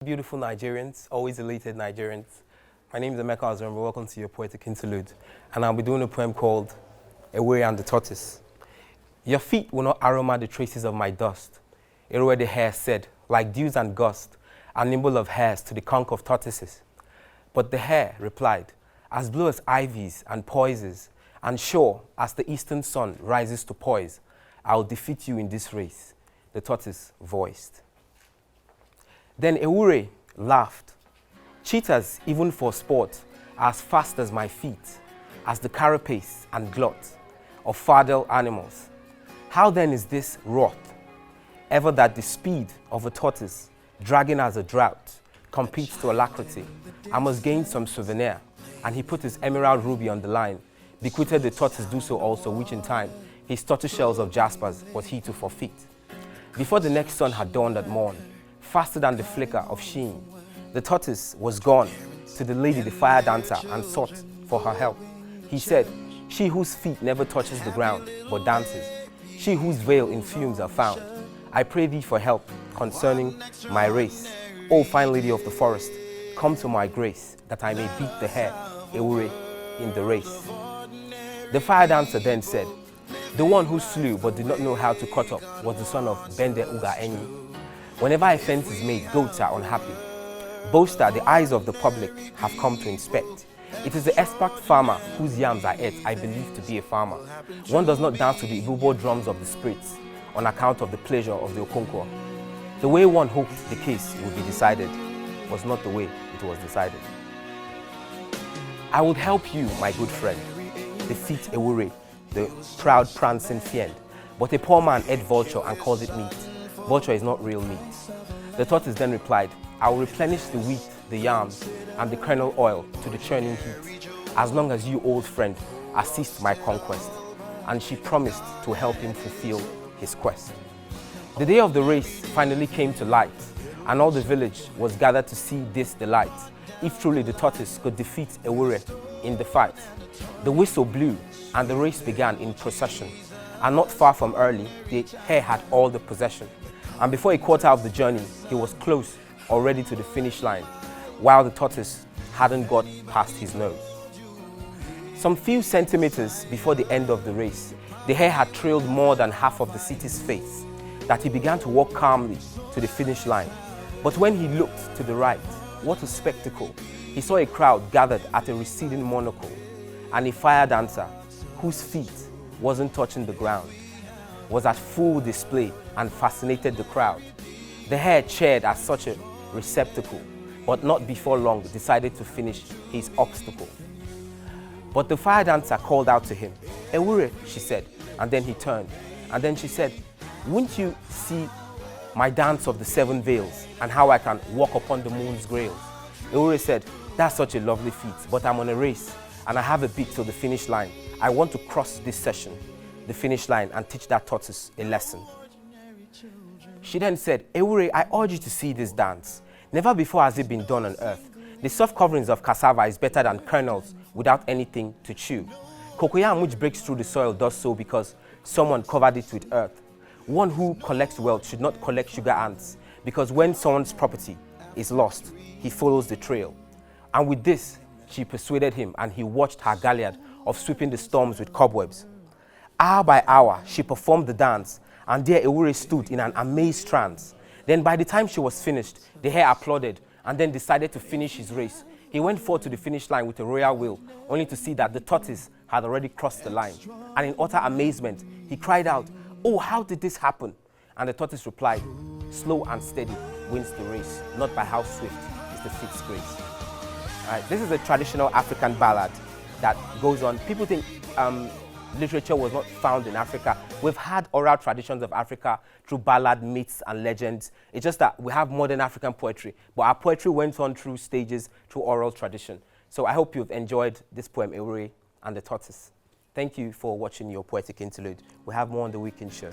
Beautiful Nigerians, always elated Nigerians. My name is Emeka, and welcome to your poetic interlude. And I'll be doing a poem called Way and the Tortoise. Your feet will not aroma the traces of my dust. Everywhere the hare said, like dews and gust, a nimble of hares to the conch of tortoises. But the hare replied, as blue as ivies and poises, and sure as the eastern sun rises to poise, I'll defeat you in this race, the tortoise voiced. Then Ewure laughed. Cheetahs, even for sport, are as fast as my feet, as the carapace and glut of fardel animals. How then is this wrought? Ever that the speed of a tortoise, dragging as a drought, competes to alacrity, I must gain some souvenir. And he put his emerald ruby on the line, bequeathed the tortoise do so also, which in time his tortoise shells of jaspers was he to forfeit. Before the next sun had dawned at morn, faster than the flicker of sheen, the tortoise was gone to the lady the fire dancer and sought for her help. He said, she whose feet never touches the ground but dances, she whose veil in fumes are found, I pray thee for help concerning my race. O fine lady of the forest, come to my grace, that I may beat the hare, Ewure, in the race. The fire dancer then said, the one who slew but did not know how to cut up was the son of Bende Uga Enyi. Whenever a fence is made, goats are unhappy. Boaster, the eyes of the public have come to inspect. It is the expert farmer whose yams I ate, I believe to be a farmer. One does not dance to the Igbo drums of the spirits on account of the pleasure of the Okonkwo. The way one hoped the case would be decided was not the way it was decided. I would help you, my good friend, defeat Ewure, the proud prancing fiend. But a poor man ate vulture and called it meat. Vulture is not real meat. The tortoise then replied, I will replenish the wheat, the yams, and the kernel oil to the churning heat, as long as you, old friend, assist my conquest. And she promised to help him fulfill his quest. The day of the race finally came to light, and all the village was gathered to see this delight, if truly the tortoise could defeat Ewure in the fight. The whistle blew, and the race began in procession, and not far from early, the hare had all the possession. And before a quarter of the journey, he was close already to the finish line, while the tortoise hadn't got past his nose. Some few centimeters before the end of the race, the hare had trailed more than half of the city's face, that he began to walk calmly to the finish line. But when he looked to the right, what a spectacle! He saw a crowd gathered at a receding monocle, and a fire dancer, whose feet wasn't touching the ground, was at full display and fascinated the crowd. The hare cheered at such a receptacle, but not before long decided to finish his obstacle. But the fire dancer called out to him, Ewure, she said, and then he turned. And then she said, won't you see my dance of the 7 veils and how I can walk upon the moon's grails? Ewure said, that's such a lovely feat, but I'm on a race and I have a bit till the finish line. I want to cross this session, the finish line, and teach that tortoise a lesson. She then said, Ewure, I urge you to see this dance. Never before has it been done on earth. The soft coverings of cassava is better than kernels without anything to chew. Cocoyam which breaks through the soil does so because someone covered it with earth. One who collects wealth should not collect sugar ants, because when someone's property is lost, he follows the trail. And with this, she persuaded him, and he watched her galliard of sweeping the storms with cobwebs. Hour by hour, she performed the dance, and there Ewure stood in an amazed trance. Then by the time she was finished, the hare applauded and then decided to finish his race. He went forth to the finish line with a royal will, only to see that the tortoise had already crossed the line. And in utter amazement, he cried out, oh, how did this happen? And the tortoise replied, slow and steady wins the race, not by how swift is the feet's grace. This is a traditional African ballad that goes on. People think literature was not found in Africa. We've had oral traditions of Africa through ballad, myths, and legends. It's just that we have modern African poetry, but our poetry went on through stages, through oral tradition. So I hope you've enjoyed this poem, Ewure and the Tortoise. Thank you for watching your poetic interlude. We have more on the weekend show.